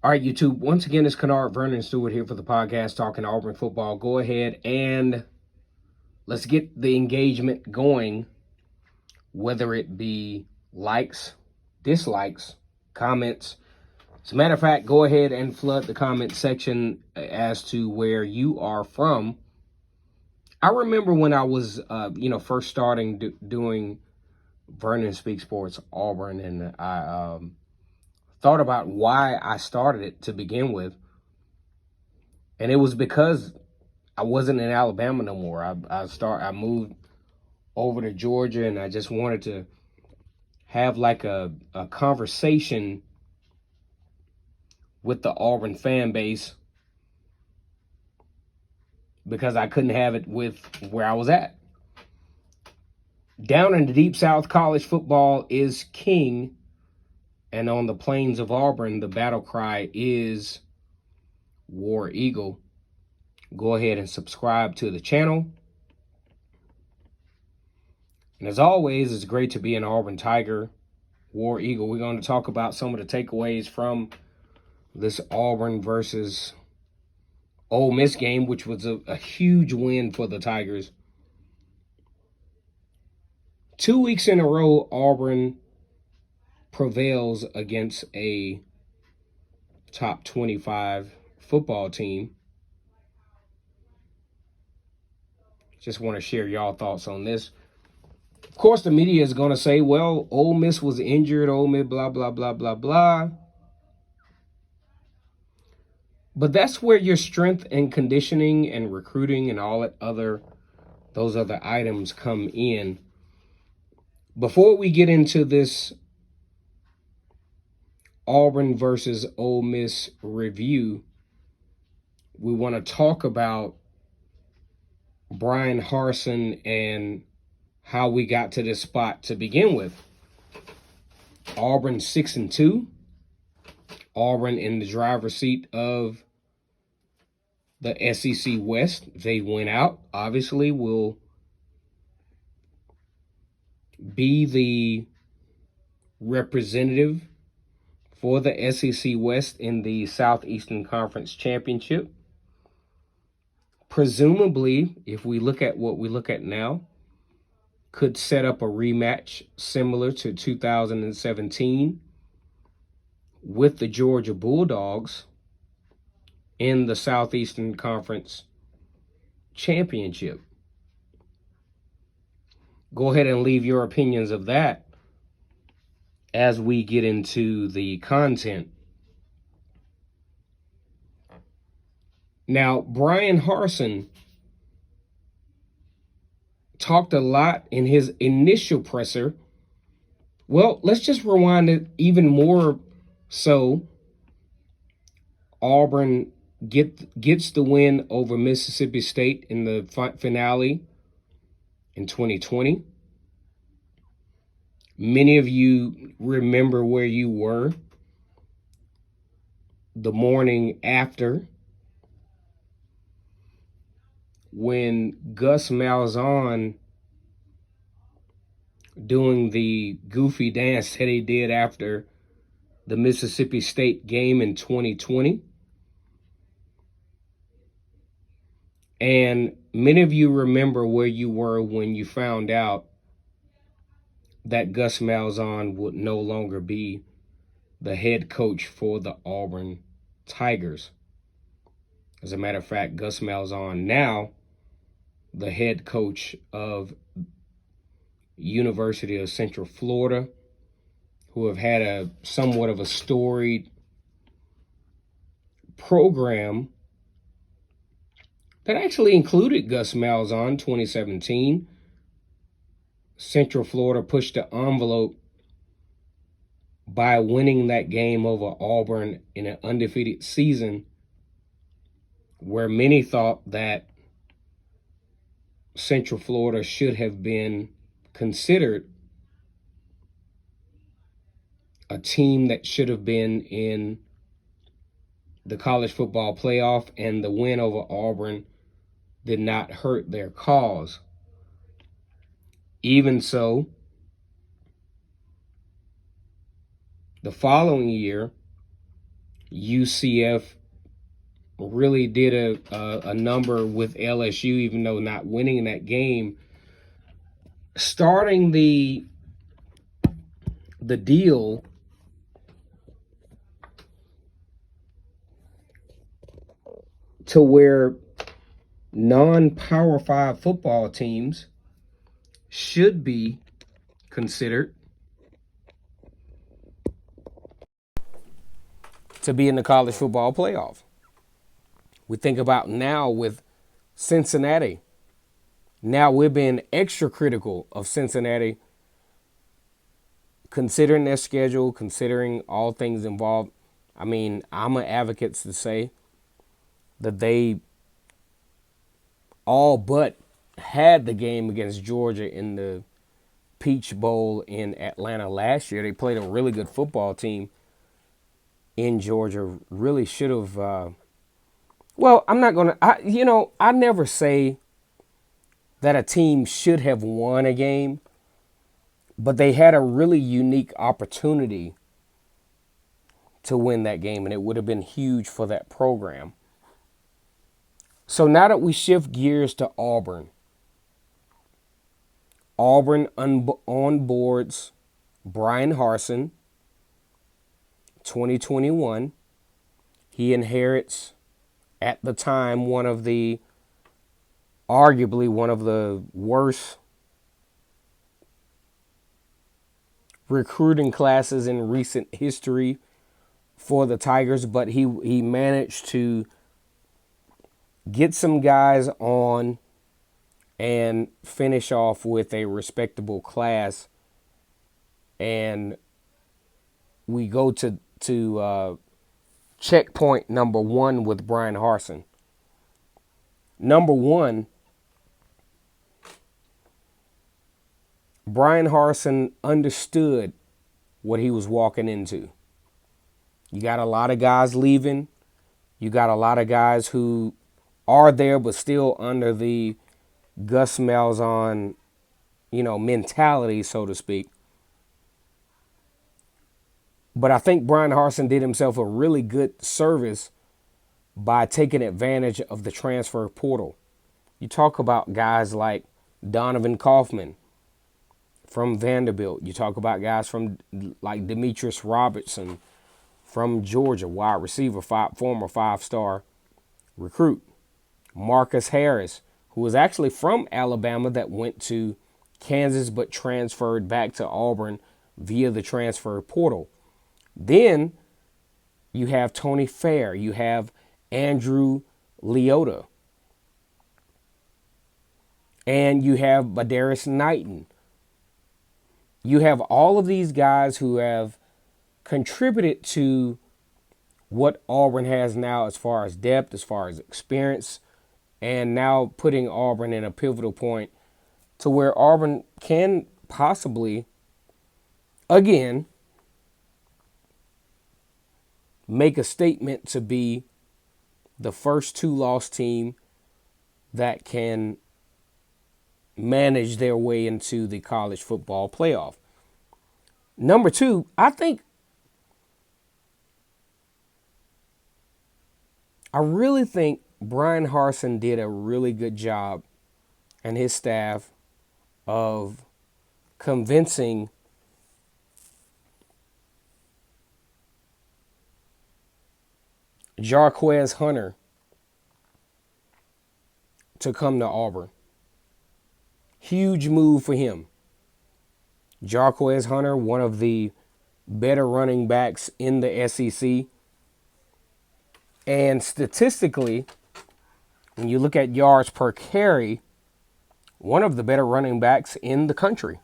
All right, YouTube. Once again, it's Kennard Vernon Stewart here for the podcast talking Auburn football. Go ahead and let's get the engagement going, whether it be likes, dislikes, comments. As a matter of fact, go ahead and flood the comment section as to where you are from. I remember when I was, first starting doing Vernon Speak Sports Auburn, and I thought about why I started it to begin with. And it was because I wasn't in Alabama no more. I moved over to Georgia, and I just wanted to have like a conversation with the Auburn fan base because I couldn't have it with where I was at. Down in the Deep South, college football is king, and on the plains of Auburn, the battle cry is War Eagle. Go ahead and subscribe to the channel. And as always, it's great to be an Auburn Tiger, War Eagle. We're going to talk about some of the takeaways from this Auburn versus Ole Miss game, which was a huge win for the Tigers. 2 weeks in a row, Auburn prevails against a top 25 football team. Just want to share y'all thoughts on this. Of course, the media is going to say, well, Ole Miss was injured, Ole Miss, blah, blah, blah, blah, blah. But that's where your strength and conditioning and recruiting and all those other items come in. Before we get into this Auburn versus Ole Miss review, we want to talk about Bryan Harsin and how we got to this spot to begin with. Auburn 6-2. Auburn in the driver's seat of the SEC West. They went out. Obviously, will be the representative for the SEC West in the Southeastern Conference Championship. Presumably, if we look at what we look at now, could set up a rematch similar to 2017 with the Georgia Bulldogs in the Southeastern Conference Championship. Go ahead and leave your opinions of that as we get into the content. Now, Bryan Harsin talked a lot in his initial presser. Well, let's just rewind it even more so. Auburn gets the win over Mississippi State in the finale in 2020. Many of you remember where you were the morning after when Gus Malzahn, doing the goofy dance that he did after the Mississippi State game in 2020. And many of you remember where you were when you found out that Gus Malzahn would no longer be the head coach for the Auburn Tigers. As a matter of fact, Gus Malzahn now the head coach of University of Central Florida, who have had a somewhat of a storied program that actually included Gus Malzahn 2017. Central Florida pushed the envelope by winning that game over Auburn in an undefeated season, where many thought that Central Florida should have been considered a team that should have been in the college football playoff, and the win over Auburn did not hurt their cause. Even so, the following year, UCF really did a number with LSU, even though not winning that game. Starting the deal to where non-Power 5 football teams should be considered to be in the college football playoff. We think about now with Cincinnati. Now we're being extra critical of Cincinnati, considering their schedule, considering all things involved. I mean, I'm an advocate to say that they all but had the game against Georgia in the Peach Bowl in Atlanta last year. They played a really good football team in Georgia. Really should have. Well, I'm not going to. I never say that a team should have won a game, but they had a really unique opportunity to win that game, and it would have been huge for that program. So now that we shift gears to Auburn, Auburn onboards Brian Harsin, 2021. He inherits, at the time, arguably one of the worst recruiting classes in recent history for the Tigers, but he managed to get some guys on and finish off with a respectable class. And we go to checkpoint number one with Brian Harsin. Number one, Brian Harsin understood what he was walking into. You got a lot of guys leaving. You got a lot of guys who are there but still under the Gus Malzahn, mentality, so to speak. But I think Brian Harsin did himself a really good service by taking advantage of the transfer portal. You talk about guys like Donovan Kaufman from Vanderbilt. You talk about guys from like Demetrius Robertson from Georgia, wide receiver, former five-star recruit. Marcus Harris, who was actually from Alabama that went to Kansas but transferred back to Auburn via the transfer portal. Then you have Tony Fair. You have Andrew Leota. And you have Badarius Knighton. You have all of these guys who have contributed to what Auburn has now as far as depth, as far as experience, and now putting Auburn in a pivotal point to where Auburn can possibly, again, make a statement to be the first two-loss team that can manage their way into the college football playoff. Number two, I really think Brian Harsin did a really good job, and his staff, of convincing Jarquez Hunter to come to Auburn. Huge move for him. Jarquez Hunter, one of the better running backs in the SEC. And statistically, when you look at yards per carry, one of the better running backs in the country,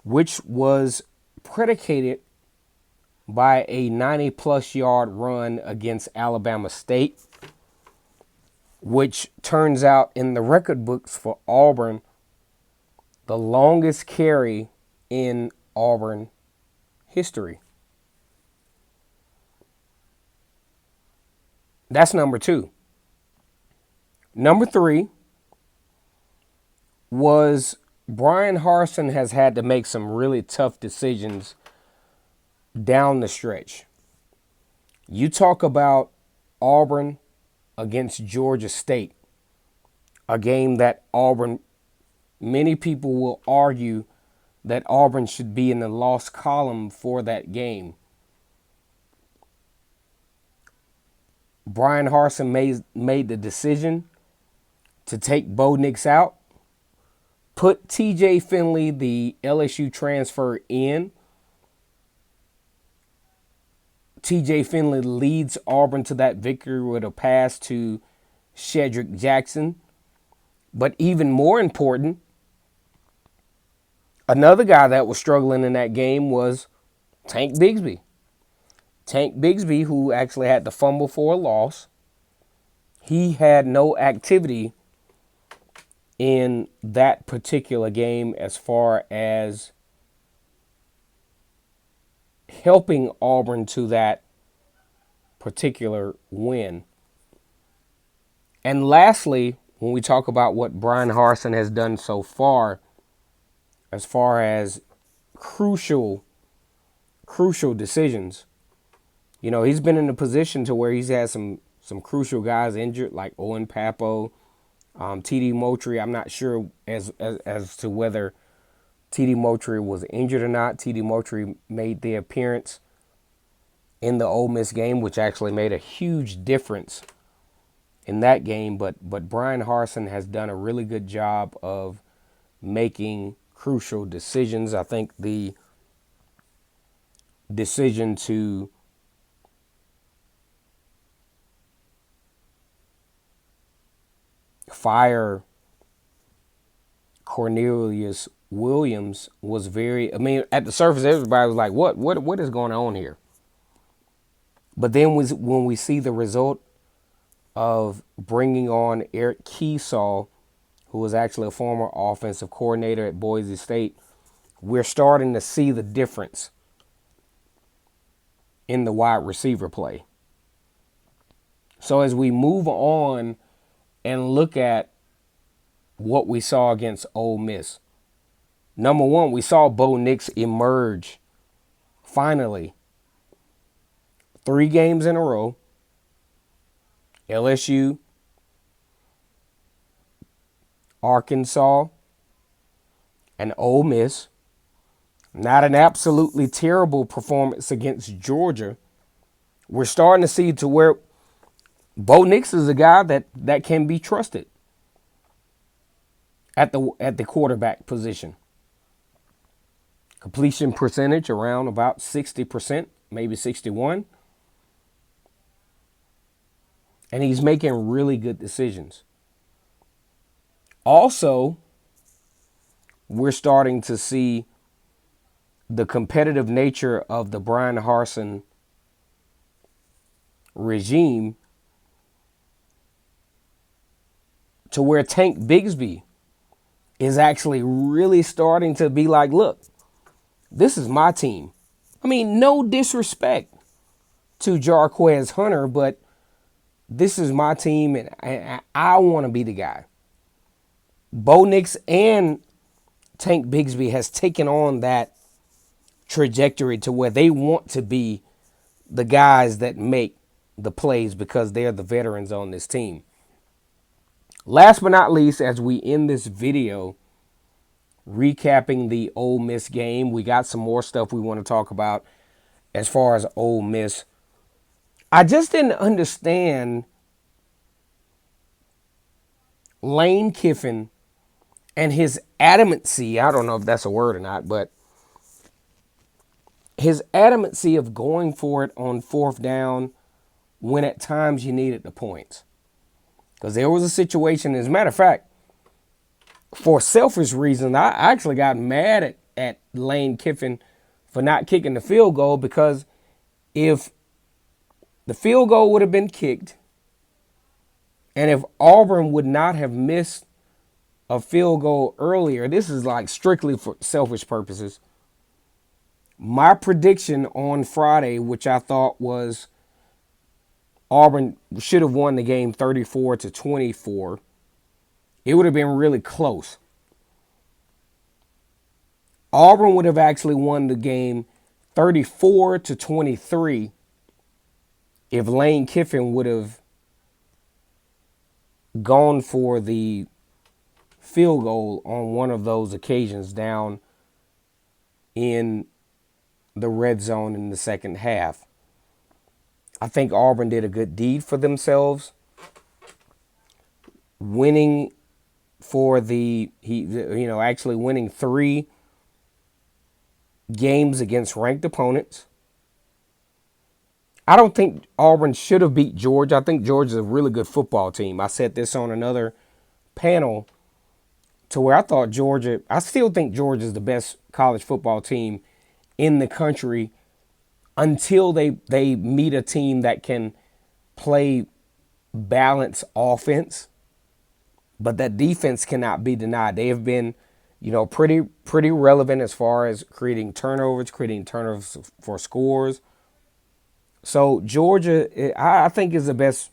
which was predicated by a 90-plus yard run against Alabama State, which turns out in the record books for Auburn, the longest carry in Auburn history. That's number two. Number three was Brian Harsin has had to make some really tough decisions down the stretch. You talk about Auburn against Georgia State, a game that Auburn, many people will argue that Auburn should be in the loss column for that game. Brian Harsin made the decision to take Bo Nix out, put TJ Finley, the LSU transfer, in. TJ Finley leads Auburn to that victory with a pass to Shedrick Jackson. But even more important, another guy that was struggling in that game was Tank Bigsby. Tank Bigsby, who actually had to fumble for a loss, he had no activity in that particular game as far as helping Auburn to that particular win. And lastly, when we talk about what Brian Harsin has done so far as crucial decisions, you know, he's been in a position to where he's had some crucial guys injured, like Owen Papo, TD Moultrie. I'm not sure as to whether TD Moultrie was injured or not. TD Moultrie made the appearance in the Ole Miss game, which actually made a huge difference in that game. But Brian Harsin has done a really good job of making crucial decisions. I think the decision to fire Cornelius Williams was very, I mean, at the surface, everybody was like, what is going on here? But then when we see the result of bringing on Eric Keesall, who was actually a former offensive coordinator at Boise State, we're starting to see the difference in the wide receiver play. So as we move on and look at what we saw against Ole Miss, number one, we saw Bo Nix emerge finally 3 games in a row. LSU, Arkansas, and Ole Miss. Not an absolutely terrible performance against Georgia. We're starting to see to where Bo Nix is a guy that can be trusted at the quarterback position. Completion percentage around about 60%, maybe 61%. And he's making really good decisions. Also, we're starting to see the competitive nature of the Brian Harsin regime to where Tank Bigsby is actually really starting to be like, look, this is my team. I mean, no disrespect to Jarquez Hunter, but this is my team, and I want to be the guy. Bo Nix and Tank Bigsby has taken on that trajectory to where they want to be the guys that make the plays because they're the veterans on this team. Last but not least, as we end this video recapping the Ole Miss game, we got some more stuff we want to talk about as far as Ole Miss. I just didn't understand Lane Kiffin and his adamancy. I don't know if that's a word or not, but his adamancy of going for it on 4th down when at times you needed the points. Because there was a situation, as a matter of fact, for selfish reasons, I actually got mad at Lane Kiffin for not kicking the field goal, because if the field goal would have been kicked, and if Auburn would not have missed a field goal earlier, this is like strictly for selfish purposes. My prediction on Friday, which I thought was Auburn should have won the game 34-24, it would have been really close. Auburn would have actually won the game 34-23 if Lane Kiffin would have gone for the field goal on one of those occasions down in the red zone in the second half, I think Auburn did a good deed for themselves, winning actually winning 3 games against ranked opponents. I don't think Auburn should have beat Georgia. I think Georgia's a really good football team. I said this on another panel to where I still think Georgia's the best college football team in the country until they meet a team that can play balanced offense. But that defense cannot be denied. They have been, pretty relevant as far as creating turnovers for scores. So Georgia, I think, is the best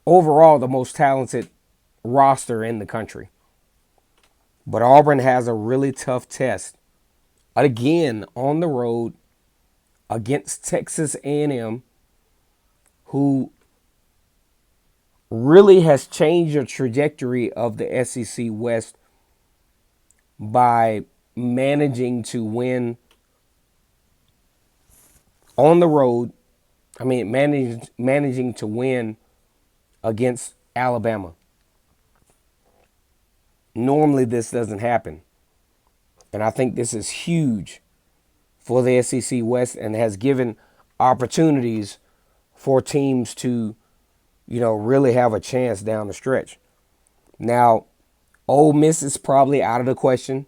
overall, the most talented roster in the country. But Auburn has a really tough test again on the road against Texas A&M, who really has changed the trajectory of the SEC West by managing to win on the road. Managing to win against Alabama. Normally this doesn't happen. And I think this is huge for the SEC West and has given opportunities for teams to, really have a chance down the stretch. Now, Ole Miss is probably out of the question.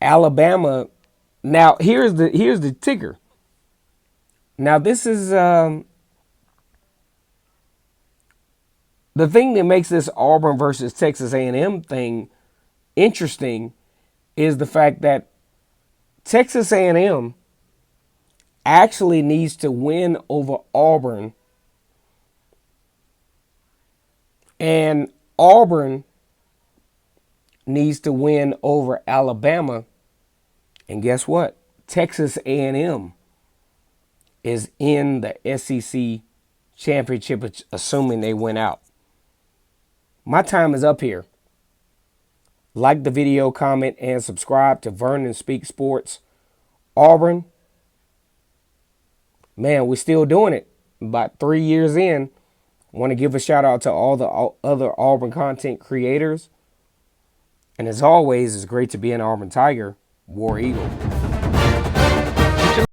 Alabama, now here's the ticker. Now this is the thing that makes this Auburn versus Texas A&M thing interesting is the fact that Texas A&M actually needs to win over Auburn, and Auburn needs to win over Alabama. And guess what? Texas A&M is in the SEC championship, assuming they win out. My time is up here. Like the video, comment, and subscribe to Vernon Speak Sports. Auburn, man, we're still doing it. About 3 years in, I want to give a shout out to all the other Auburn content creators. And as always, it's great to be an Auburn Tiger, War Eagle.